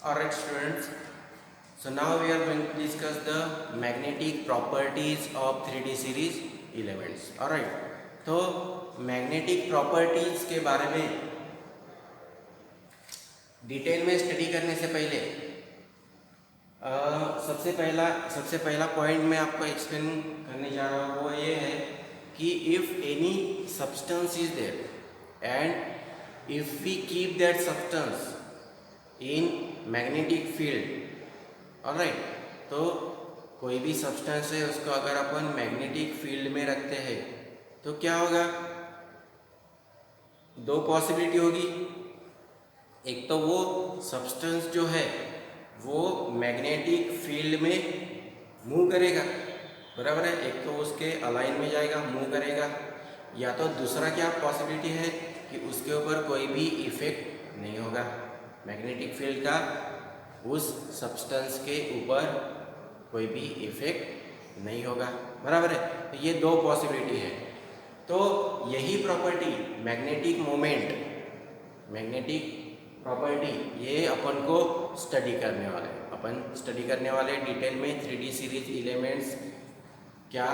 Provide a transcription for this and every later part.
Alright students, so now we are going to discuss the magnetic properties of 3D series elements. Alright, तो magnetic properties के बारे में detail में study करने से पहले सबसे पहला पॉइंट मैं आपको एक्सप्लेन करने जा रहा हूँ वो ये है कि if any substance is there and if we keep that substance in magnetic field, alright, तो कोई भी सब्सटेंस है उसको अगर अपन मैग्नेटिक फील्ड में रखते हैं तो क्या होगा, दो पॉसिबिलिटी होगी। एक तो वो सब्सटेंस जो है वो मैग्नेटिक फील्ड में मूव करेगा, बराबर है, एक तो उसके अलाइन में जाएगा, मूव करेगा, या तो दूसरा क्या पॉसिबिलिटी है कि उसके ऊपर कोई भी इफेक्ट नहीं होगा, मैग्नेटिक फील्ड का उस सब्सटेंस के ऊपर कोई भी इफेक्ट नहीं होगा, बराबर है। तो ये दो पॉसिबिलिटी है। तो यही property magnetic moment, magnetic property, ये अपन को स्टडी करने वाले, अपन स्टडी करने वाले डिटेल में 3D सीरीज एलिमेंट्स क्या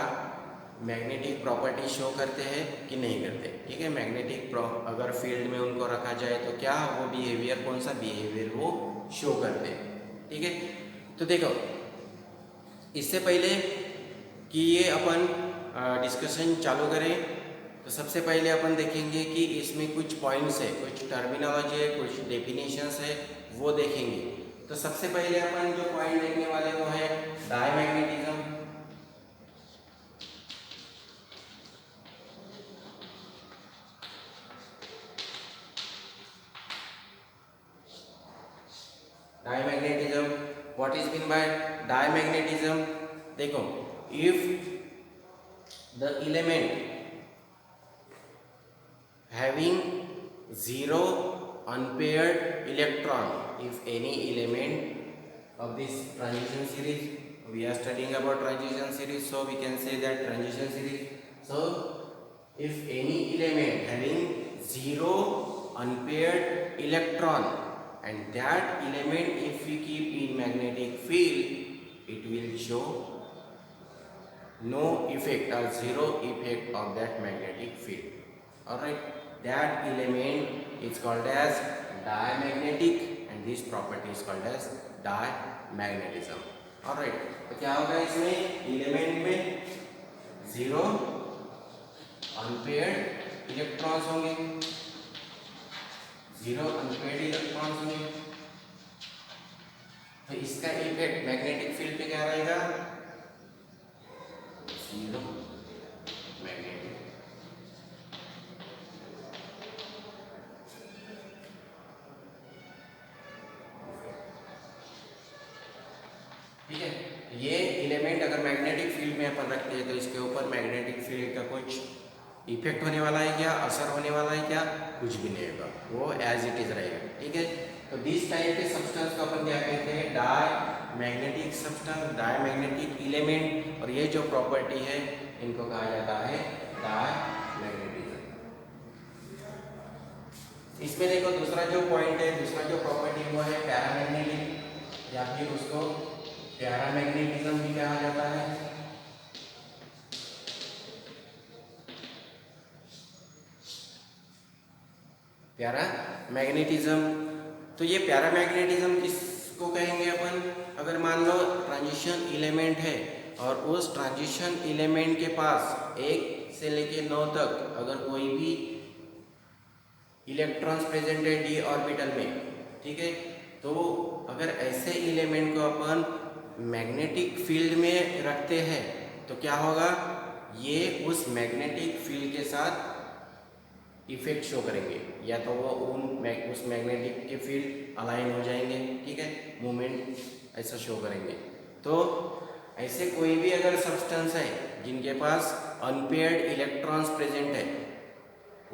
मैग्नेटिक प्रॉपर्टी शो करते हैं कि नहीं करते, ठीक है। मैग्नेटिक अगर फील्ड में उनको रखा जाए तो क्या वो बिहेवियर, कौन सा बिहेवियर वो शो करते हैं, ठीक है। तो देखो, इससे पहले कि ये अपन डिस्कशन चालू करें तो सबसे पहले अपन देखेंगे कि इसमें कुछ पॉइंट्स है, कुछ टर्मिनोलॉजी है, कुछ डेफिनेशंस है, वो देखेंगे। तो सबसे पहले अपन जो पॉइंट देखने वाले वो है diamagnetism. Diamagnetism, what is mean by diamagnetism? देखो, if the element having zero unpaired electron, if any element of this transition series, we are studying about transition series, so we can say that transition series. So if any element having zero unpaired electron, and that element if we keep in magnetic field, it will show no effect or zero effect of that magnetic field, alright. That element is called as diamagnetic and this property is called as diamagnetism, alright. तो क्या होगा इसमें, element में zero unpaired electrons होंगे, zero unpaired electrons होंगे, तो इसका effect magnetic field पे क्या रहेगा, जीरो मैग्नेटिक, ठीक है। ये एलिमेंट अगर मैग्नेटिक फील्ड में अपन रखते हैं तो इसके ऊपर मैग्नेटिक फील्ड का कुछ इफेक्ट होने वाला है क्या, असर होने वाला है क्या, कुछ भी नहीं होगा, वो एज इट इज रहेगा, ठीक है। तो दिस टाइप के सब्सटेंस को अपन क्या कहते हैं, डायमैग्नेटिक सब्सटेंस, डायमैग्नेटिक एलिमेंट, और ये जो प्रॉपर्टी है इनको कहा जाता है डायमैग्नेटिज्म। इसमें देखो दूसरा जो पॉइंट है, दूसरा जो प्रॉपर्टी वो है पैरामैग्नेटिक, या फिर उसको पैरामैग्नेटिज्म भी कहा जाता है। पैरामैग्नेटिज्म, तो ये पैरामैग्नेटिज्म किसको कहेंगे अपन, अगर मान लो ट्रांजिशन एलिमेंट है और उस ट्रांजिशन एलिमेंट के पास 1 से लेके 9 तक अगर कोई भी इलेक्ट्रॉन्स प्रेजेंट है डी ऑर्बिटल में, ठीक है, तो अगर ऐसे एलिमेंट को अपन मैग्नेटिक फील्ड में रखते हैं तो क्या होगा, ये उस मैग्नेटिक फील्ड के साथ इफेक्ट शो करेंगे, या तो वो उस मैग्नेटिक के फील्ड अलाइन हो जाएंगे, ठीक है, मूवमेंट ऐसा शो करेंगे। तो ऐसे कोई भी अगर सब्सटेंस है जिनके पास अनपेयर्ड इलेक्ट्रॉन्स प्रेजेंट है,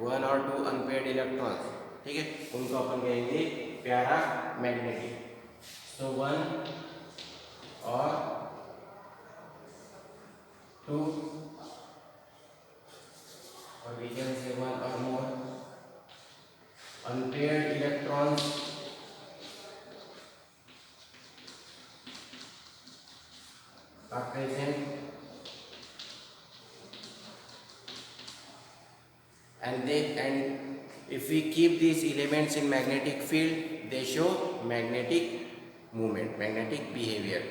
1 और 2 अनपेयर्ड इलेक्ट्रॉन्स, ठीक है, उनको अपन कहेंगे पैरामैग्नेटिक। सो 1 और 2, or we can say 1 or more unpaired electrons are present, and if we keep these elements in magnetic field, they show magnetic movement, magnetic behavior.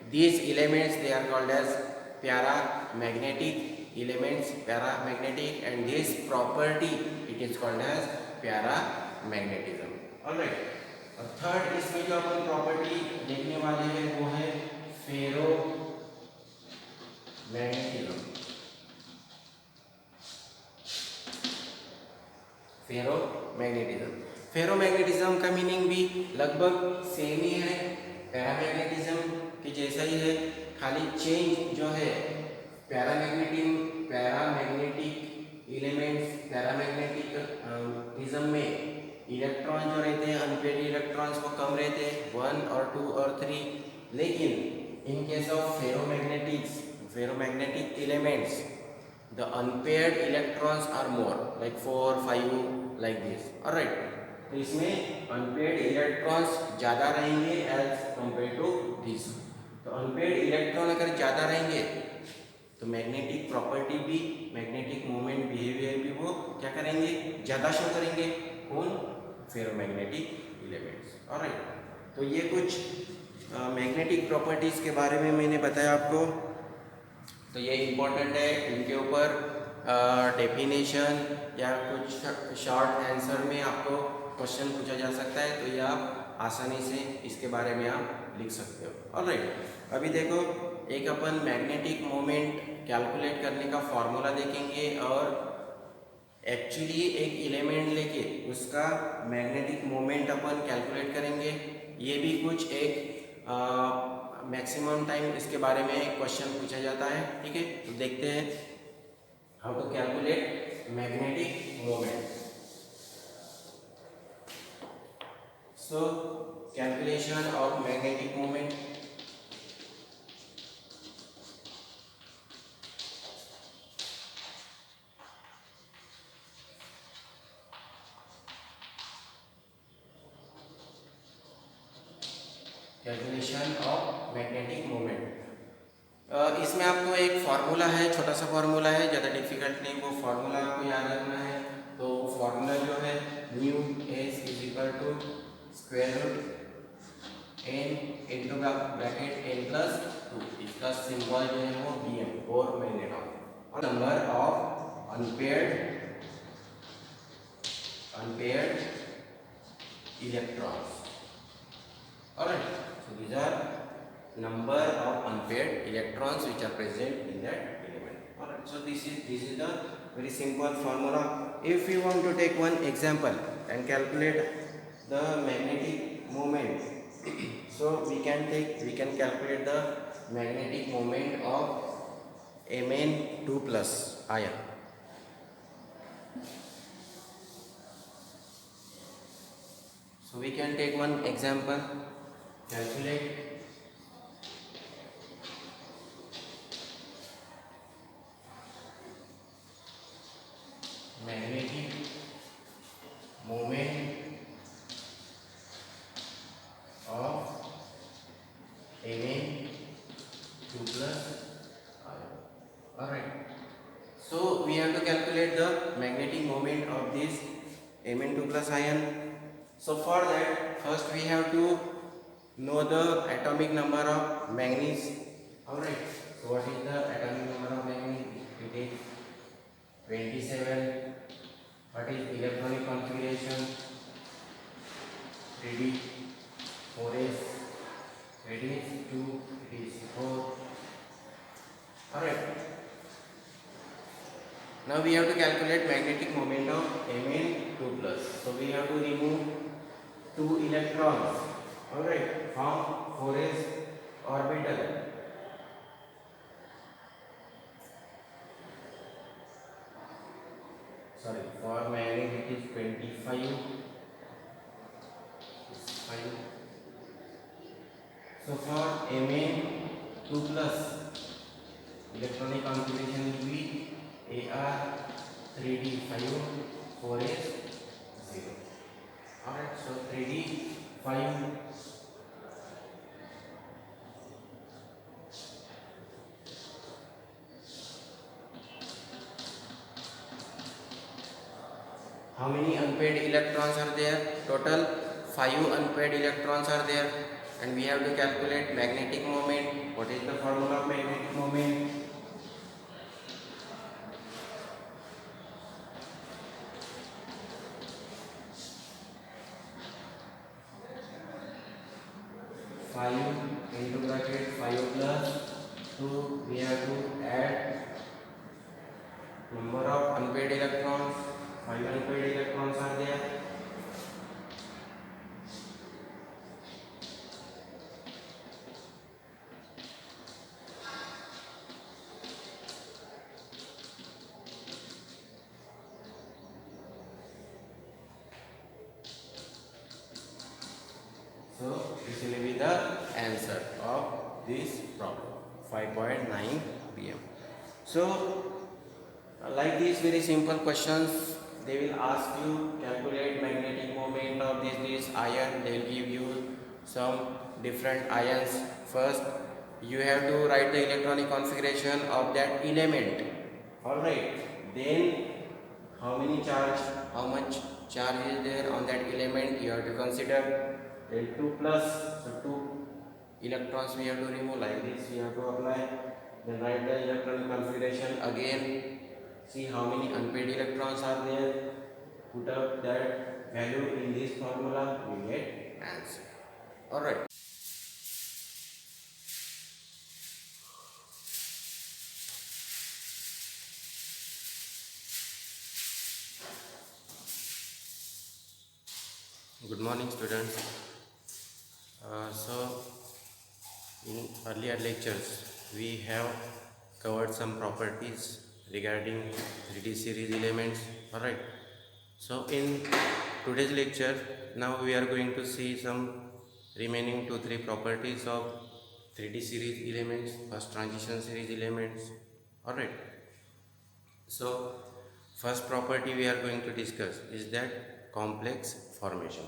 These elements, they are called as paramagnetic elements, paramagnetic, and this property, it is called as paramagnetism. Alright, और third इसमें जो अपन property देखने वाले हैं वो है फेरो magnetism. Ferromagnetism, ferromagnetism का meaning भी लगभग सेम ही है, पैरामैग्नेटिज्म के जैसा ही है, खाली चेंज जो है पैरामैग्नेटिक एलिमेंट्स, पैरामैग्नेटिज्म में इलेक्ट्रॉन जो रहते हैं, अनपेड इलेक्ट्रॉन्स वो कम रहते हैं, 1 और 2 और 3, लेकिन in case of ferromagnetic elements the unpaired electrons are more, like 4 5 like this. Alright, तो इसमें unpaired electrons ज़्यादा रहेंगे as compared to this. तो unpaired electron अगर ज़्यादा रहेंगे तो मैग्नेटिक प्रॉपर्टी भी, मैग्नेटिक मूवमेंट बिहेवियर भी वो क्या करेंगे, ज़्यादा शो करेंगे. कौन? Ferromagnetic elements. ऑलराइट, तो ये कुछ मैग्नेटिक प्रॉपर्टीज़ के बारे में मैंने बताया आपको. तो ये इम्पोर्टेंट है, इनके ऊपर डेफिनेशन या कुछ शॉर्ट आंसर में आपको क्वेश्चन पूछा जा सकता है, तो ये आप आसानी से इसके बारे में आप लिख सकते हो. ऑलराइट, अभी देखो एक अपन मैग्नेटिक मोमेंट कैलकुलेट करने का फॉर्मूला देखेंगे और एक्चुअली एक एलिमेंट लेके उसका मैग्नेटिक मोमेंट अपन कैलकुलेट करेंगे. ये भी कुछ एक मैक्सिमम टाइम इसके बारे में क्वेश्चन पूछा जाता है. ठीक है, तो देखते हैं how to calculate magnetic moment. So calculation of magnetic moment. Calculation of magnetic moment, इसमें आपको एक फार्मूला है, छोटा सा फार्मूला है, ज़्यादा डिफिकल्ट नहीं. वो फार्मूला आपको याद रखना है. तो फार्मूला जो है mu s is equal to square root n into bracket n plus 2. इसका सिंबल जो है वो बी एम, और magneton. Number of unpaired electrons. Alright, so these are number of unpaired electrons which are present in that element. Alright, so this is the very simple formula. If we want to take one example and calculate the magnetic moment, so we can calculate the magnetic moment of Mn2 plus ion. So we can take one example, calculate magnetic moment of Mn2 plus ion. Alright, so we have to calculate the magnetic moment of this Mn2 plus ion. So for that, first we have to know the atomic number of manganese. Alright, so what is the atomic number of manganese? It is 27. What is electronic configuration? 3d, 4s, 3d, 2, 3d, 4. Alright, now we have to calculate magnetic moment of Mn2 plus. So we have to remove 2 electrons, alright, from 4s orbital. Sorry, for manganese it is 25. So for Mn2 plus, electronic configuration will be Ar 3d 5, 4s 0. Alright, so 3d 5 how many unpaired electrons are there? Total 5 unpaired electrons are there, and we have to calculate magnetic moment. What is the formula of magnetic moment? Five into bracket 5 plus 2. We have to add number of unpaired electrons. 5 unpaired electrons are there. So this will be the answer of this problem, 5.9 pm. So like these very simple questions, they will ask you calculate magnetic moment of this ion. They will give you some different ions. First you have to write the electronic configuration of that element. Alright, then how many charge, how much charge is there on that element, you have to consider. Then 2 plus, so 2 electrons we have to remove. Like this we have to apply. Then write the electronic configuration again. See how many unpaired electrons are there. Put up that value in this formula, we get answer. Alright. Good morning, students. So in earlier lectures we have covered some properties regarding 3D series elements. Alright. So in today's lecture, now we are going to see some remaining 2-3 properties of 3D series elements, first transition series elements. Alright. So first property we are going to discuss is that complex formation.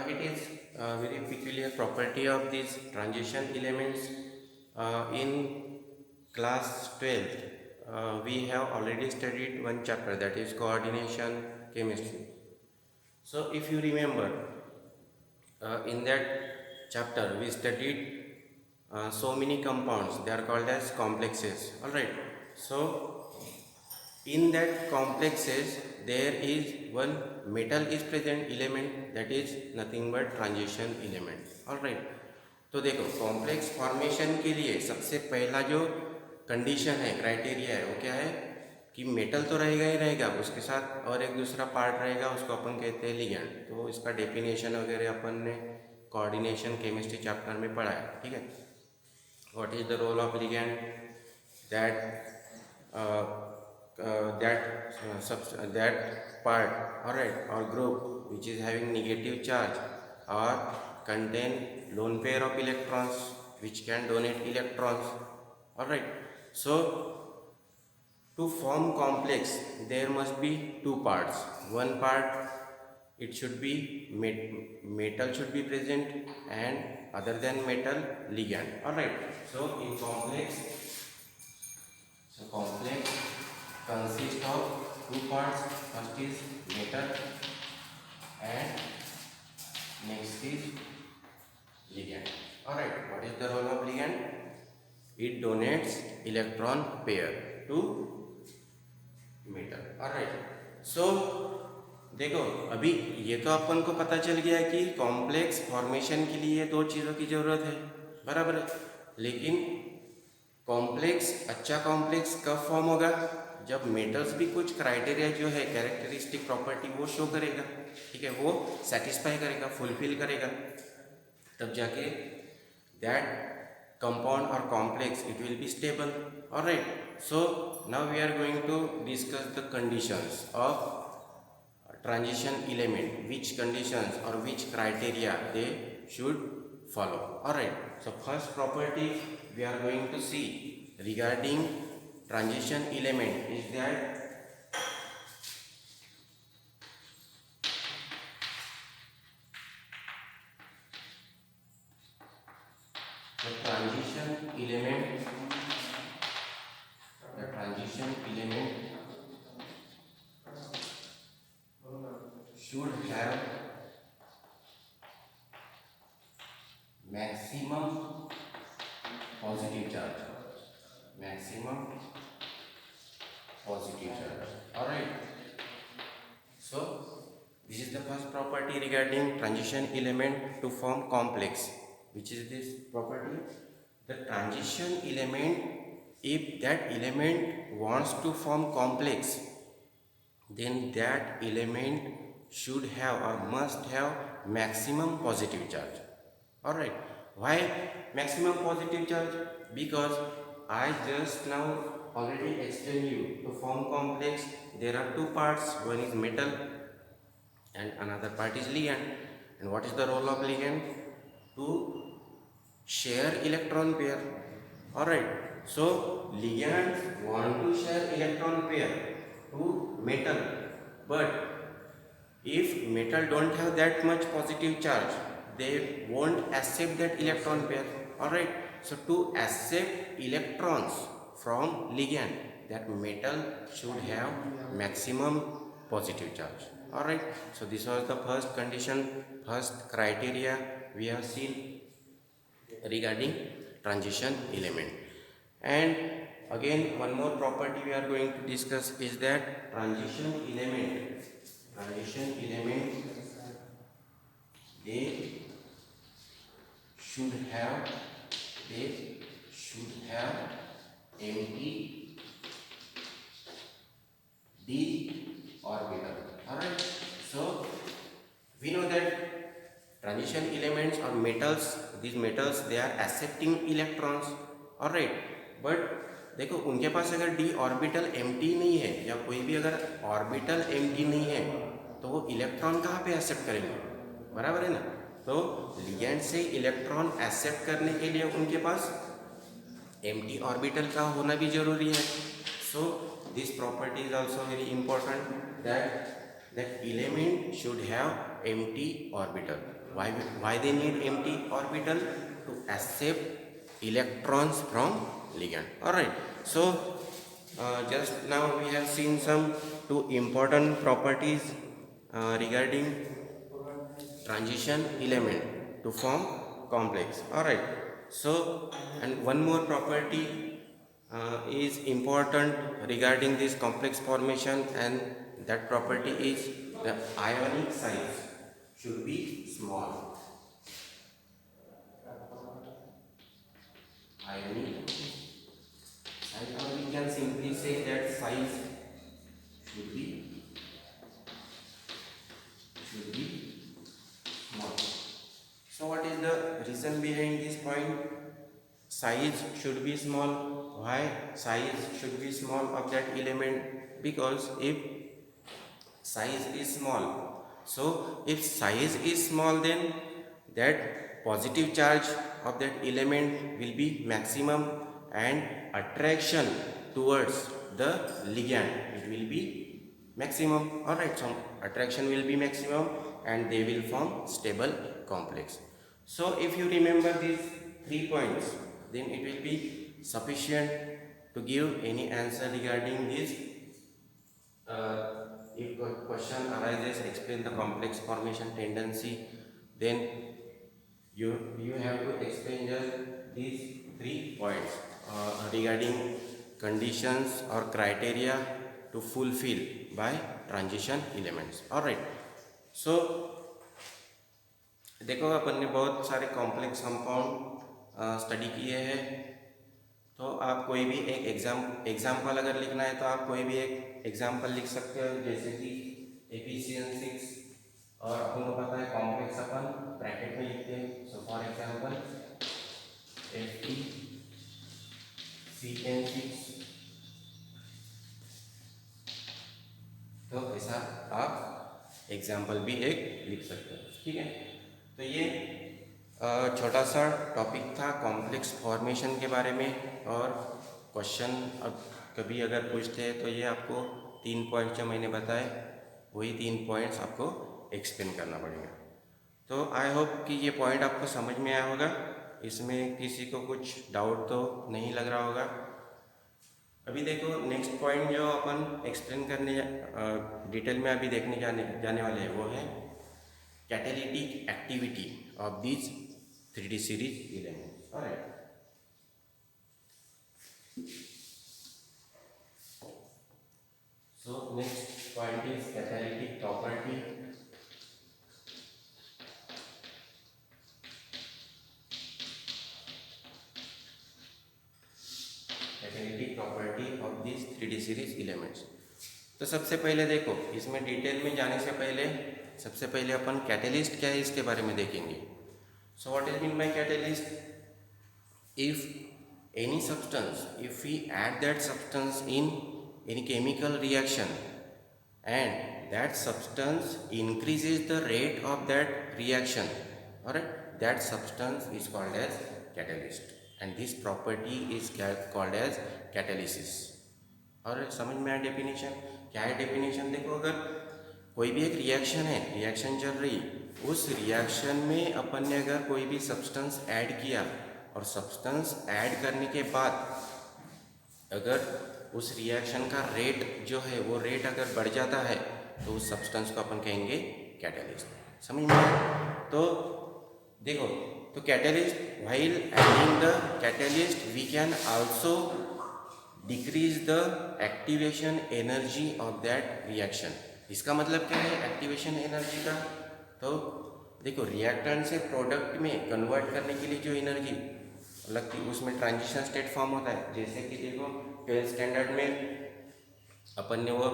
It is a very peculiar property of these transition elements. In class 12, we have already studied one chapter, that is coordination chemistry. So if you remember, in that chapter we studied so many compounds, they are called as complexes. Alright, so in that complexes there is one metal is present element, that is nothing but transition element. Alright, तो देखो complex formation के लिए सबसे पहला जो condition है, criteria है, वो क्या है कि मेटल तो रहेगा ही रहेगा, उसके साथ और एक दूसरा पार्ट रहेगा, उसको अपन कहते हैं लिगैंड. तो इसका डेफिनेशन वगैरह अपन ने कोऑर्डिनेशन केमिस्ट्री चैप्टर में पढ़ा है. ठीक है. What is the role of ligand? that part, alright, or group which is having negative charge or contain lone pair of electrons which can donate electrons. Alright, so to form complex there must be two parts. One part, it should be metal should be present, and other than metal, ligand. Alright, so in complex, complex consists of two parts. First is metal and next is ligand. Alright, what is the role of ligand? It donates electron pair to metal. Alright, so देखो अभी ये तो अपन को पता चल गया कि complex formation के लिए दो चीज़ों की ज़रूरत है, बराबर है. लेकिन कॉम्प्लेक्स, अच्छा कॉम्प्लेक्स कब फॉर्म होगा? जब मेटल्स भी कुछ क्राइटेरिया जो है, कैरेक्टरिस्टिक प्रॉपर्टी वो शो करेगा. ठीक है, वो सेटिस्फाई करेगा, फुलफिल करेगा, तब जाके that compound or complex it will be stable. Alright, so now we are going to discuss the conditions of transition element, which conditions or which criteria they should follow. Alright, so first property we are going to see regarding transition element is that transition element should have maximum positive charge. All right. So this is the first property regarding transition element to form complex. Which is this property? The transition element, if that element wants to form complex, then that element should have or must have maximum positive charge. Alright, why maximum positive charge? Because I just now already explained you, to form complex there are two parts, one is metal and another part is ligand. And what is the role of ligand? To share electron pair. Alright, so ligands want to share electron pair to metal, but if metal don't have that much positive charge, they won't accept that electron pair. Alright, so to accept electrons from ligand, that metal should have maximum positive charge. Alright, so this was the first condition, first criteria we have seen regarding transition element. And again, one more property we are going to discuss is that transition element they should have empty d orbital. Alright, so we know that transition elements or metals, these metals they are accepting electrons. Alright, but देखो उनके पास अगर d orbital empty नहीं है या कोई भी अगर orbital empty नहीं है तो वो इलेक्ट्रॉन कहाँ पे एक्सेप्ट करेंगे, बराबर है ना। तो लिगेंड से इलेक्ट्रॉन एक्सेप्ट करने के लिए उनके पास एम्प्टी ऑर्बिटल का होना भी जरूरी है. So this property is also very important that element should have empty orbital. Why they need empty orbital? To accept electrons from ligand. Alright, so just now we have seen some two important properties regarding transition element to form complex. Alright, so and one more property is important regarding this complex formation, and that property is the ionic size should be small. Ionic size, or we can simply say that size should be small. So what is the reason behind this point? Size should be small. Why size should be small of that element? Because if size is small, so if size is small, then that positive charge of that element will be maximum, and attraction towards the ligand it will be maximum. Alright, so attraction will be maximum and they will form stable complex. So if you remember these 3 points, then it will be sufficient to give any answer regarding this. If question arises, explain the complex formation tendency, then you have to explain just these 3 points regarding conditions or criteria to fulfill by transition elements. Alright, so देखो अपन ने बहुत सारे complex compound study किए हैं, तो आप कोई भी एक एग्जाम्पल अगर लिखना है तो आप कोई भी एक एग्जाम्पल लिख सकते हो, जैसे कि एफिशिएंसी, और अपन को पता है कॉम्प्लेक्स अपन ब्रैकेट में लिखते हैं. सो फॉर एग्जाम्पल एफिशिएंसी, तो ऐसा आप एग्जाम्पल भी एक लिख सकते हो. ठीक है, तो ये छोटा सा टॉपिक था कॉम्प्लेक्स फॉर्मेशन के बारे में. और क्वेश्चन अब कभी अगर पूछते हैं तो ये आपको 3 पॉइंट जो मैंने बताए वही 3 पॉइंट्स आपको एक्सप्लेन करना पड़ेगा. तो आई होप कि ये पॉइंट आपको समझ में आया होगा. इसमें किसी को कुछ डाउट तो नहीं लग रहा होगा। अभी देखो नेक्स्ट पॉइंट जो अपन एक्सप्लेन करने डिटेल में अभी देखने जाने वाले हैं वो है catalytic activity of this 3D series elements. Alright, so next point is catalytic property. Catalytic property of these 3D series elements. तो सबसे पहले देखो, इसमें डिटेल में जाने से पहले सबसे पहले अपन कैटलिस्ट क्या है इसके बारे में देखेंगे। So what is mean bye catalyst? If any substance, if we add that substance in any chemical reaction and that substance increases the rate of that reaction, alright, that substance is called as catalyst and this property is called as catalysis. और समझ में आया definition? क्या है definition? देखो, अगर कोई भी एक रिएक्शन है, रिएक्शन चल रही, उस रिएक्शन में अपन ने अगर कोई भी सब्सटेंस ऐड किया और सब्सटेंस ऐड करने के बाद अगर उस रिएक्शन का रेट जो है वो रेट अगर बढ़ जाता है तो उस सब्सटेंस को अपन कहेंगे कैटलिस्ट। समझ में आया? तो देखो, तो catalyst, while adding the catalyst we can also decrease the activation energy of that reaction. इसका मतलब क्या है एक्टिवेशन एनर्जी का? तो देखो, रिएक्टेंट से प्रोडक्ट में कन्वर्ट करने के लिए जो एनर्जी लगती है उसमें ट्रांजिशन स्टेट फॉर्म होता है। जैसे कि देखो 12th स्टैंडर्ड में अपन ने वो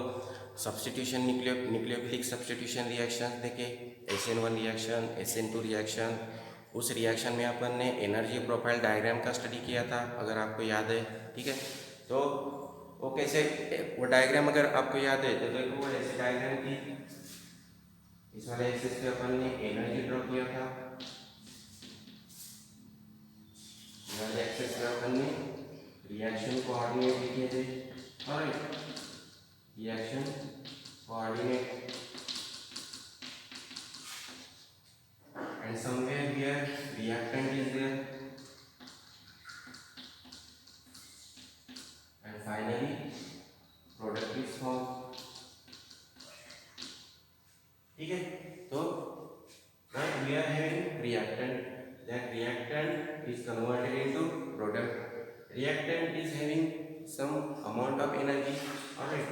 सब्सटीट्यूशन न्यूक्लियोफिलिक सब्सटीट्यूशन रिएक्शन देखे, SN1 रिएक्शन, SN2 रिएक्शन। उस रिएक्शन में अपन ने एनर्जी प्रोफाइल डायग्राम का स्टडी किया था, अगर आपको याद है। ठीक है, तो वो कैसे, वो डायग्राम अगर आपको याद है तो देखो वो ऐसे डायग्राम की, इस वाले एक्सिस पे अपन ने एनर्जी ड्रॉ किया था, वाले एक्सिस पे अपन ने रिएक्शन कोऑर्डिनेट लिखे थे। Alright, reaction coordinate and somewhere here reactant is there and finally product is form. ठीक है, तो we are having reactant, that reactant is converted into product. Reactant is having some amount of energy. Alright,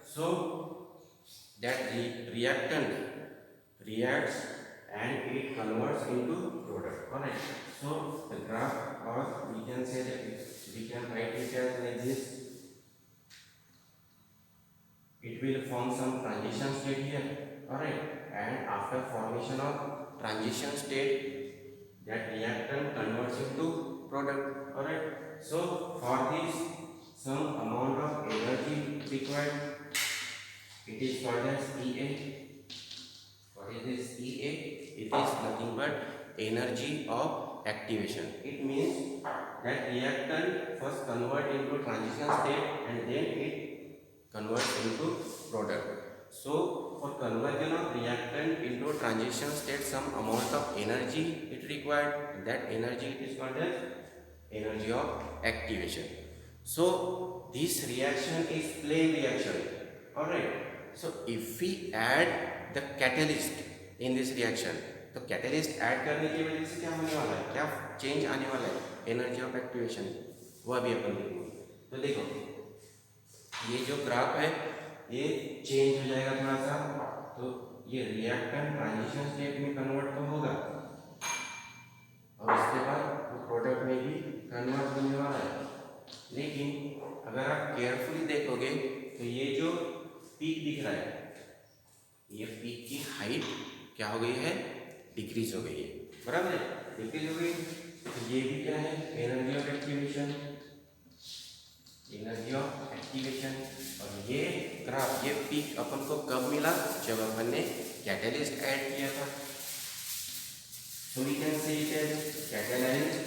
so that reactant reacts and it converts into product. Alright, so the graph, or we can say that we can write it as like this. It will form some transition state here. Alright, and after formation of transition state, that reactant converts into product. Alright, so for this some amount of energy required, it is called as EA. What is this EA? It is nothing but energy of activation. It means that reactant first convert into transition state and then it converts into product. So for conversion of reactant into transition state, some amount of energy it required. That energy it is called as energy of activation. So this reaction is flame reaction. Alright, so if we add the catalyst in this reaction, तो catalyst add करने की वजह से क्या होने वाला है, क्या चेंज आने वाला है एनर्जी ऑफ एक्टिवेशन, वो अभी अपन देखेंगे। तो देखो, ये जो ग्राफ है ये चेंज हो जाएगा थोड़ा सा, तो ये रिएक्टेंट ट्रांजिशन स्टेट में कन्वर्ट तो होगा और इसके बाद वो प्रोडक्ट में भी कन्वर्ट होने वाला है। लेकिन अगर आप केयरफुली देखोगे तो ये जो पीक दिख रहा है, ये पीक की हाइट क्या हो गई है, डिक्रीज हो गई है। बराबर है, डिक्रीज हो गई। तो ये भी क्या है, energy of activation, energy of activation. और ये ग्राफ, ये पीक अपन को कब मिला, जब अपन ने कैटलिस्ट ऐड किया था। So we can say it as catalysed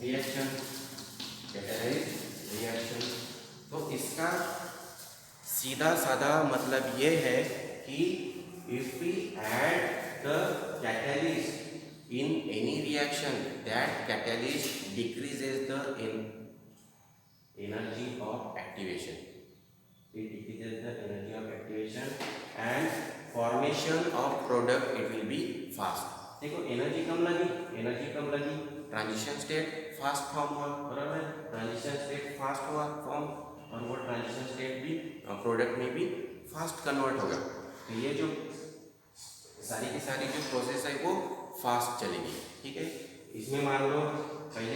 reaction, catalysed reaction. तो इसका सीधा साधा मतलब ये है कि if we add the catalyst in any reaction that catalyst decreases the energy of activation. It decreases the energy of activation and formation of product it will be fast. देखो energy कम लगी, ट्रांजिशन स्टेट फास्ट फॉर्म हुआ, बराबर है, transition state fast हुआ form, और वो transition state भी product में भी फास्ट कन्वर्ट होगा। तो ये जो सारी की सारी जो प्रोसेस है वो फास्ट चलेगी, ठीक है। इसमें मान लो पहले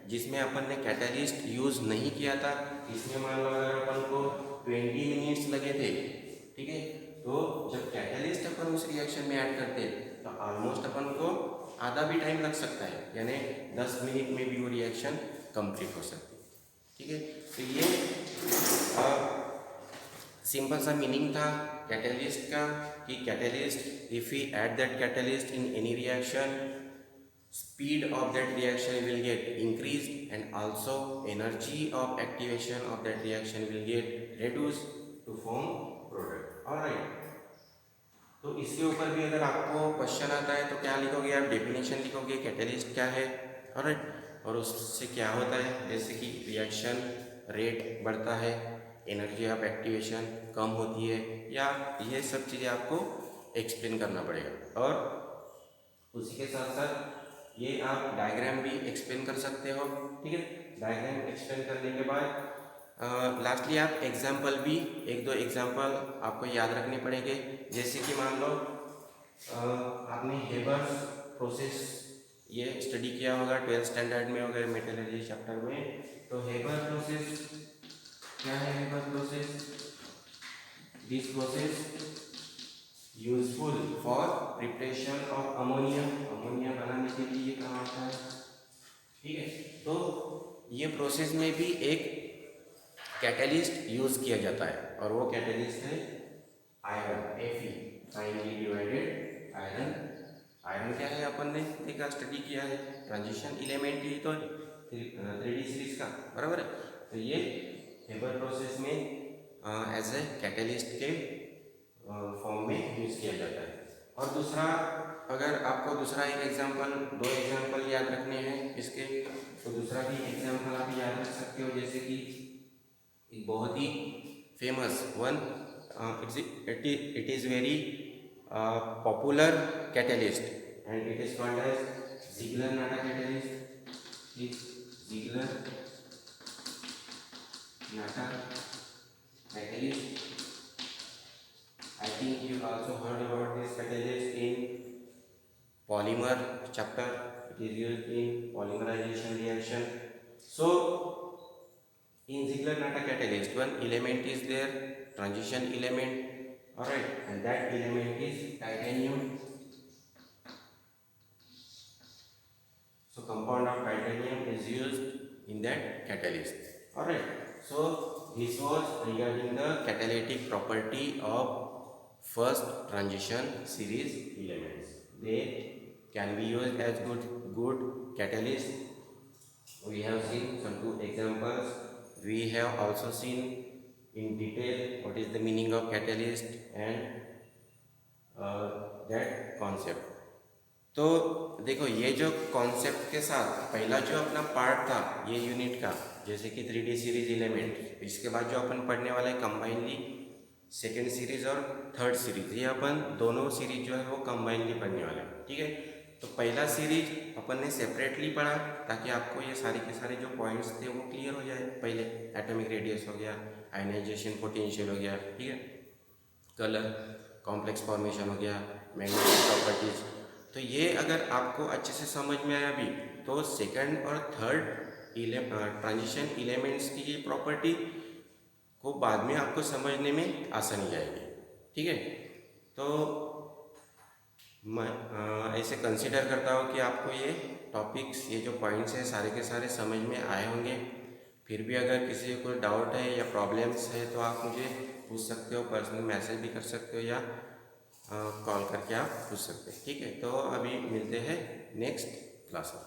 जिसमें अपन ने कैटलिस्ट यूज़ नहीं किया था, इसमें मान लो अगर अपन को 20 मिनट्स लगे थे, ठीक है, तो जब कैटलिस्ट अपन उस रिएक्शन में ऐड करते तो ऑलमोस्ट अपन को आधा भी टाइम लग सकता है, यानी 10 मिनट में भी वो रिएक्शन कंप्लीट हो सकती है, ठीक है। तो ये सिंपल सा मीनिंग था कैटलिस्ट का कि catalyst if we add that catalyst in any reaction, speed of that reaction will get increased and also energy of activation of that reaction will get reduced to form product. Alright, तो इसके ऊपर भी अगर आपको question आता है तो क्या लिखोगे आप? डेफिनेशन लिखोगे कैटलिस्ट क्या है, ऑलराइट, और उससे क्या होता है, जैसे कि रिएक्शन रेट बढ़ता है, एनर्जी ऑफ एक्टिवेशन कम होती है, या ये सब चीज़ें आपको एक्सप्लेन करना पड़ेगा। और उसी के साथ साथ ये आप डायग्राम भी एक्सप्लेन कर सकते हो, ठीक है। डायग्राम एक्सप्लेन करने के बाद लास्टली आप एग्जाम्पल भी एक दो एग्जाम्पल आपको याद रखने पड़ेंगे। जैसे कि मान लो आपने हेबर्स प्रोसेस ये स्टडी किया होगा 12th स्टैंडर्ड में वगैरह मेटलर्जी चैप्टर में। तो हेबर प्रोसेस क्या है? Haber process, this process useful for preparation of ammonia, ammonia बनाने के लिए काम आता है, ठीक है। तो ये प्रोसेस में भी एक कैटलिस्ट यूज किया जाता है, और वो कैटलिस्ट है iron, Fe, finally divided iron. Iron क्या है अपन ने देखा, स्टडी किया है, ट्रांजिशन एलिमेंट ही तो 3D सीरीज का, बराबर है। तो ये हेबर प्रोसेस में एज ए कैटलिस्ट के फॉर्म में यूज किया जाता है। और दूसरा, अगर आपको दूसरा एक एग्जांपल, दो एग्जांपल याद रखने हैं इसके, तो दूसरा भी एग्जांपल आप याद रख सकते हो। जैसे कि एक बहुत ही famous one, it is very popular catalyst and it is called as Ziegler Natta catalyst, Ziegler Natta catalyst. I think you also heard about this catalyst in polymer chapter. It is used in polymerization reaction. So in Ziegler-Natta catalyst, one element is there, transition element, alright, and that element is titanium. So compound of titanium is used in that catalyst, alright. So this was regarding the catalytic property of first transition series elements. They can be used as good catalyst. We have seen some two examples. We have also seen in detail what is the meaning of catalyst and that concept. तो देखो ये जो concept के साथ पहला जो अपना part था ये यूनिट का, जैसे कि 3D सीरीज एलिमेंट, इसके बाद जो अपन पढ़ने वाले कंबाइनली सेकेंड सीरीज और थर्ड सीरीज, ये अपन दोनों सीरीज जो है वो कंबाइनली पढ़ने वाले हैं, ठीक है। तो पहला सीरीज अपन ने सेपरेटली पढ़ा ताकि आपको ये सारे के सारे जो पॉइंट्स थे वो क्लियर हो जाए। पहले एटॉमिक रेडियस हो गया, आयनाइजेशन पोटेंशियल हो गया, ठीक है, कलर कॉम्प्लेक्स फॉर्मेशन हो गया, मैग्नेटिक प्रॉपर्टीज। तो ये अगर आपको अच्छे से समझ में आया अभी, तो सेकंड और थर्ड ट्रांजिशन एलिमेंट्स की ये प्रॉपर्टी को बाद में आपको समझने में आसानी जाएगी, ठीक है। तो मैं ऐसे कंसिडर करता हूँ कि आपको ये टॉपिक्स, ये जो पॉइंट्स हैं सारे के सारे समझ में आए होंगे। फिर भी अगर किसी को कोई डाउट है या प्रॉब्लम्स है तो आप मुझे पूछ सकते हो, पर्सनल मैसेज भी कर सकते हो या कॉल करके आप पूछ सकते हैं, ठीक है। तो अभी मिलते हैं नेक्स्ट क्लास में।